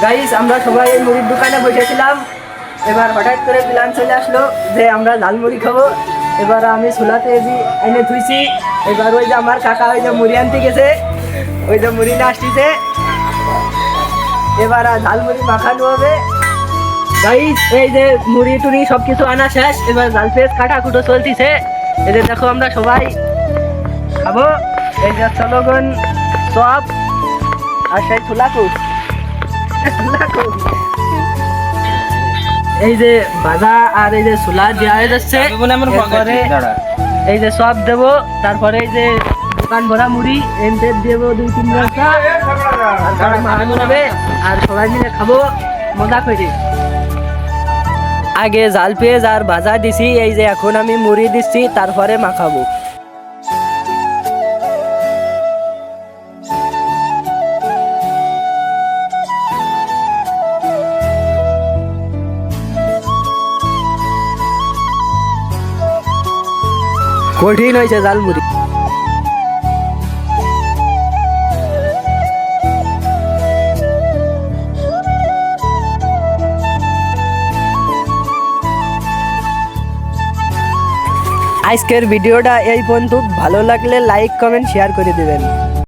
Guys আমরা সবাই এই মুড়ির দোকানে বসেছিলাম, এবার হঠাৎ করে প্ল্যান চলে আসলো যে আমরা ঝালমুড়ি খাবো। এবার আমি চুলাতে এনে ধুইছি, এবার ওই যে আমার কাকা ওই যে মুড়ি আনতে গেছে, ওই যে মুড়ি না আসতেছে, এবার ঝালমুড়ি মাখানো হবে। গাইস এই যে মুড়ি টুড়ি সব কিছু আনা শেষ, এবার জাল পেঁয়াজ কাটা কুটো চলতেছে। এই যে দেখো আমরা সবাই খাবো। এই যে চলগন সব আর সেই চুলাকু এই যে ভাজা আর এই যে চুলা দেওয়া হয়ে যাচ্ছে, এই যে সব দেবো। তারপরে এই যে দোকান ভরা মুড়ি এনতে দেবো 2-3 বস্তা, তারপরে মাখানো হবে আর সবাই মিলে খাবো মজা করে। আগে জাল পেঁয়াজ আর ভাজা দিছি, এই যে এখন আমি মুড়ি দিচ্ছি, তারপরে মাখাবো। কঠিন হয়েছে ঝালমুড়ি। আজকের ভিডিওটা এই পর্যন্ত, ভালো লাগলে লাইক কমেন্ট শেয়ার করে দিবেন।